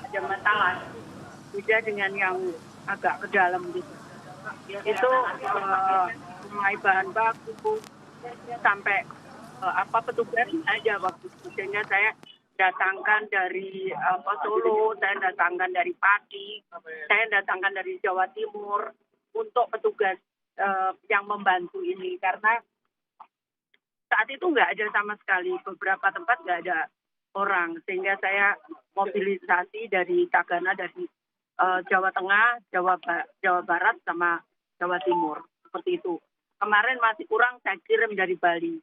ada masalah. Beda dengan yang agak ke dalam gitu. Itu mulai bahan baku sampai petugas ada waktu itu. Sehingga saya datangkan dari Solo, saya datangkan dari Pati, saya datangkan dari Jawa Timur untuk petugas yang membantu ini karena saat itu nggak ada sama sekali, beberapa tempat nggak ada orang, sehingga saya mobilisasi dari Tagana, dari Jawa Tengah, Jawa Barat, sama Jawa Timur, seperti itu. Kemarin masih kurang, saya kirim dari Bali,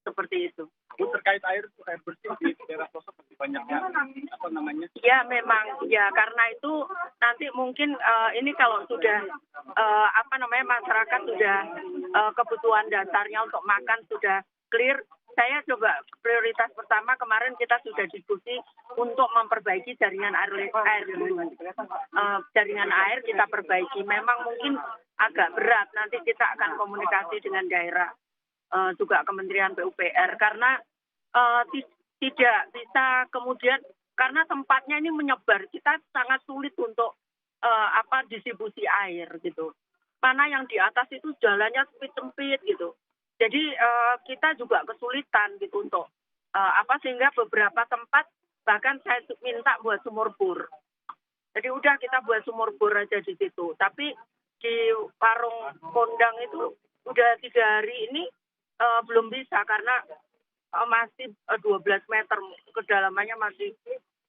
seperti itu. Terkait air bersih di daerah pelosok lebih banyaknya apa namanya? Ya memang, ya karena itu nanti mungkin ini kalau sudah masyarakat sudah kebutuhan dasarnya untuk makan sudah clear. Saya coba prioritas pertama kemarin kita sudah diskusi untuk memperbaiki jaringan jaringan air kita perbaiki. Memang mungkin agak berat, nanti kita akan komunikasi dengan daerah, juga Kementerian PUPR, karena tidak bisa kemudian, karena tempatnya ini menyebar, kita sangat sulit untuk distribusi air gitu. Mana yang di atas itu jalannya sempit-sempit gitu. Jadi kita juga kesulitan gitu untuk sehingga beberapa tempat bahkan saya minta buat sumur bor. Jadi udah kita buat sumur bor aja di situ. Tapi di warung kondang itu udah 3 hari ini belum bisa karena masih 12 meter, kedalamannya masih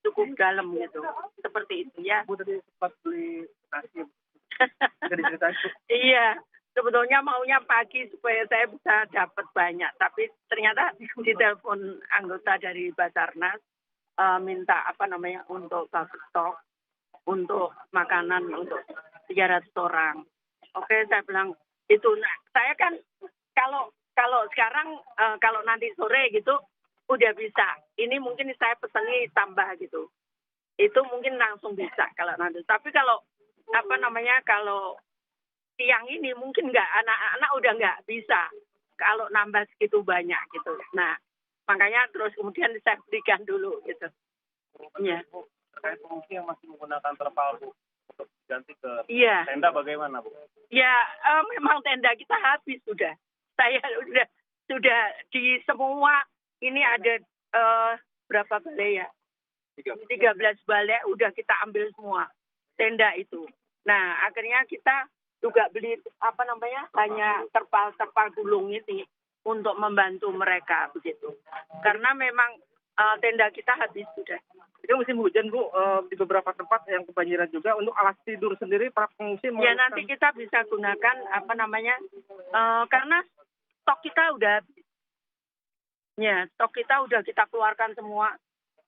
cukup dalam gitu. Seperti itu ya. Bu tadi sempat beli nasi. Iya, sebetulnya maunya pagi supaya saya bisa dapat banyak, tapi ternyata ditelepon anggota dari Basarnas minta untuk buffer stok untuk makanan untuk 300 orang. Oke, saya bilang itu. Nah, saya kan kalau sekarang kalau nanti sore gitu udah bisa. Ini mungkin saya pesani tambah gitu. Itu mungkin langsung bisa kalau nanti. Tapi kalau kalau siang ini mungkin nggak, anak-anak udah nggak bisa kalau nambah segitu banyak gitu. Nah, makanya terus kemudian saya berikan dulu gitu. Iya. Terkait pengungsi yang masih menggunakan terpal, Bu, untuk ganti ke tenda bagaimana, Bu? Ya, memang tenda kita habis sudah. Saya sudah di semua ini ada berapa balai ya? 13 balai udah kita ambil semua tenda itu. Nah, akhirnya kita juga beli hanya terpal gulung ini untuk membantu mereka begitu. Karena memang tenda kita habis sudah. Itu musim hujan, Bu, di beberapa tempat yang kebanjiran juga. Untuk alas tidur sendiri para pengungsi ya nanti kita bisa gunakan karena stok kita udah habis. Ya, stok kita udah kita keluarkan semua.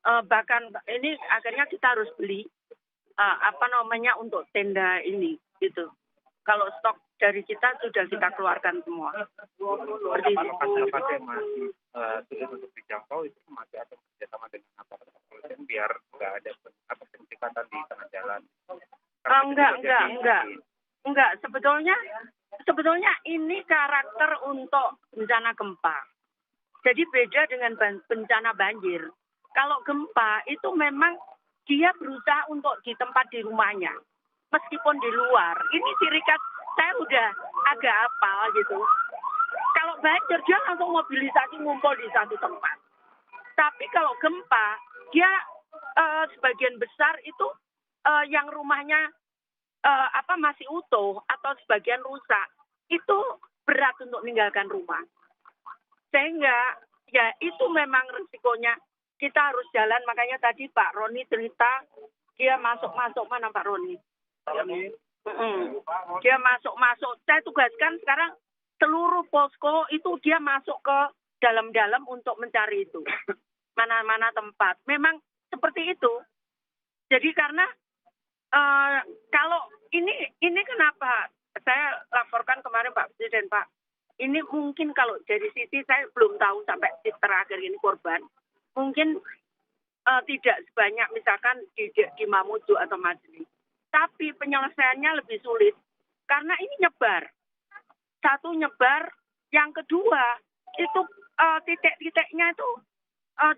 Bahkan ini akhirnya kita harus beli untuk tenda ini gitu. Kalau stok dari kita sudah kita keluarkan semua. Seperti itu. Masyarakat yang masih sulit untuk dijangkau itu masih akan kerjasama dengan aparat kepolisian biar nggak ada penyekatan di tengah jalan. Enggak. Sebetulnya ini karakter untuk bencana gempa. Jadi beda dengan bencana banjir. Kalau gempa itu memang dia berusaha untuk di tempat di rumahnya. Meskipun di luar. Ini ciri khas, saya udah agak hafal gitu. Kalau banjir dia langsung mobilisasi ngumpul di satu tempat. Tapi kalau gempa, dia sebagian besar itu yang rumahnya masih utuh atau sebagian rusak. Itu berat untuk meninggalkan rumah. Sehingga ya itu memang risikonya. Kita harus jalan, makanya tadi Pak Roni cerita, dia masuk mana Pak Roni? Dia masuk. Saya tugaskan sekarang seluruh posko itu dia masuk ke dalam-dalam untuk mencari itu. Mana-mana tempat. Memang seperti itu. Jadi karena kalau ini kenapa saya laporkan kemarin Pak Presiden, Pak. Ini mungkin kalau dari sisi saya belum tahu sampai terakhir ini korban. Mungkin tidak sebanyak misalkan di Mamuju atau Majeli. Tapi penyelesaiannya lebih sulit. Karena ini nyebar. Satu nyebar, yang kedua itu titik-titiknya itu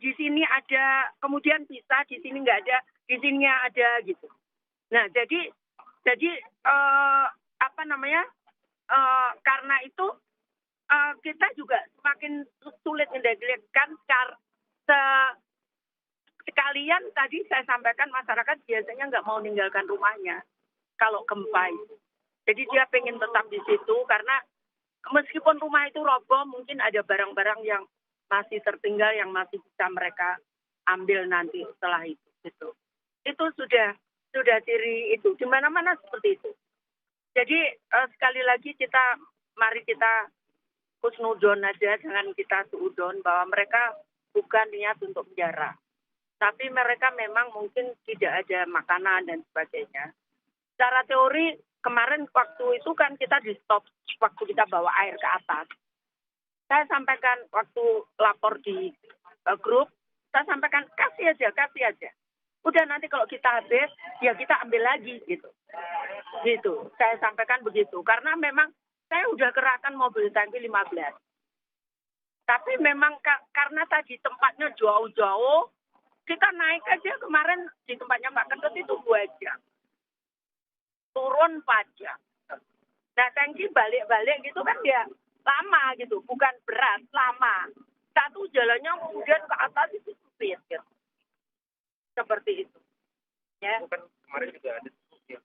di sini ada, kemudian bisa, di sini nggak ada. izinnya ada gitu. Nah, jadi karena itu kita juga semakin sulit mendeteksikan sekalian tadi saya sampaikan masyarakat biasanya nggak mau meninggalkan rumahnya kalau gempa itu. Jadi dia pengen tetap di situ karena meskipun rumah itu roboh mungkin ada barang-barang yang masih tertinggal yang masih bisa mereka ambil nanti setelah itu gitu. Itu sudah ciri itu di mana-mana seperti itu. Jadi sekali lagi mari kita husnudon aja, jangan kita suudon bahwa mereka bukan niat untuk penjara. Tapi mereka memang mungkin tidak ada makanan dan sebagainya. Secara teori kemarin waktu itu kan kita di stop waktu kita bawa air ke atas. Saya sampaikan waktu lapor di grup, saya sampaikan kasih aja. Udah nanti kalau kita habis, ya kita ambil lagi gitu. Gitu, saya sampaikan begitu. Karena memang saya udah kerahkan mobil tangki 15. Tapi memang karena tadi tempatnya jauh-jauh, kita naik aja kemarin di tempatnya Pak Ketut itu 2 jam. Turun 4 jam. Nah, tangki balik-balik gitu kan ya lama gitu, bukan berat, lama. Satu jalannya kemudian ke atas itu sulit gitu. Seperti itu. Ya. Bukan kemarin juga ada yang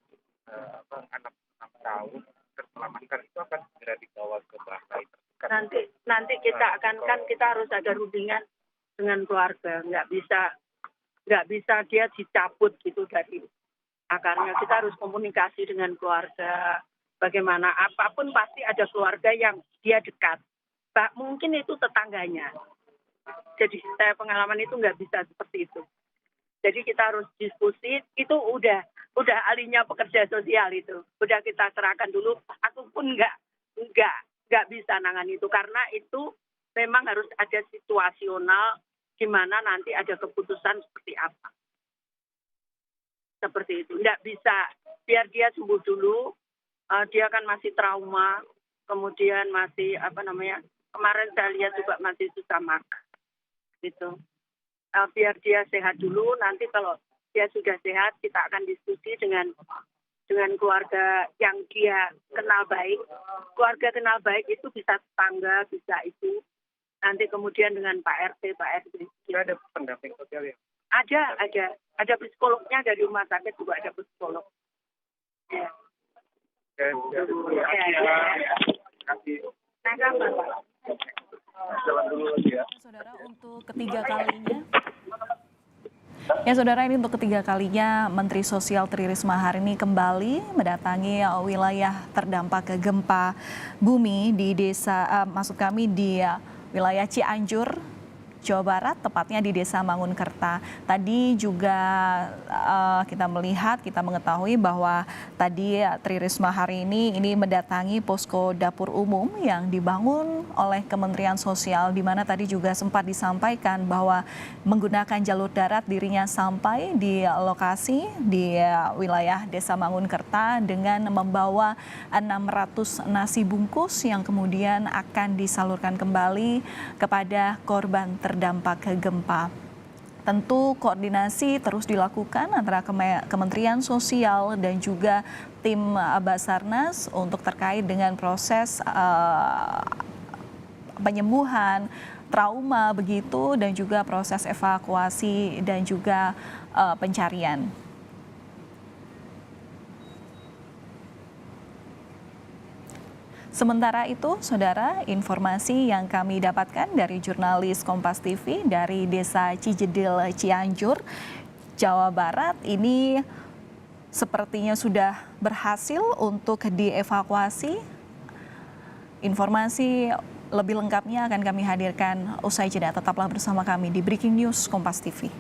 anak 6 tahun terselamatkan itu akan segera dibawa ke balai terdekat. Nanti kita akan kita harus ada rundingan dengan keluarga, nggak bisa dia dicabut gitu dari akarnya. Kita harus komunikasi dengan keluarga. Bagaimana apapun pasti ada keluarga yang dia dekat. Mungkin itu tetangganya. Jadi saya pengalaman itu nggak bisa seperti itu. Jadi kita harus diskusi. Itu udah ahlinya pekerja sosial itu. Udah kita serahkan dulu. Aku pun nggak bisa nangani itu karena itu memang harus ada situasional di mana nanti ada keputusan seperti apa. Seperti itu. Nggak bisa biar dia sembuh dulu. Dia kan masih trauma, kemudian masih kemarin saya lihat juga masih susah makan, gitu. Biar dia sehat dulu, nanti kalau dia sudah sehat kita akan diskusi dengan keluarga yang dia kenal baik. Keluarga kenal baik itu bisa tetangga, bisa itu. Nanti kemudian dengan Pak RT, Pak RW. Ada pendamping sosial ya? Ada psikolognya dari rumah sakit juga ada psikolog. Ya. Saudara, untuk ketiga kalinya. Ya saudara, ini untuk ketiga kalinya Menteri Sosial Tri Risma hari ini kembali mendatangi wilayah terdampak gempa bumi di di wilayah Cianjur, Jawa Barat, tepatnya di Desa Mangunkerta. Tadi juga kita mengetahui bahwa tadi Tri Risma hari ini mendatangi posko dapur umum yang dibangun oleh Kementerian Sosial, di mana tadi juga sempat disampaikan bahwa menggunakan jalur darat dirinya sampai di lokasi di wilayah Desa Mangunkerta dengan membawa 600 nasi bungkus yang kemudian akan disalurkan kembali kepada korban terdampak gempa. Tentu koordinasi terus dilakukan antara Kementerian Sosial dan juga tim Basarnas untuk terkait dengan proses penyembuhan trauma begitu dan juga proses evakuasi dan juga pencarian. Sementara itu, saudara, informasi yang kami dapatkan dari jurnalis Kompas TV dari Desa Cijedil, Cianjur, Jawa Barat, ini sepertinya sudah berhasil untuk dievakuasi. Informasi lebih lengkapnya akan kami hadirkan usai jeda. Tetaplah bersama kami di Breaking News Kompas TV.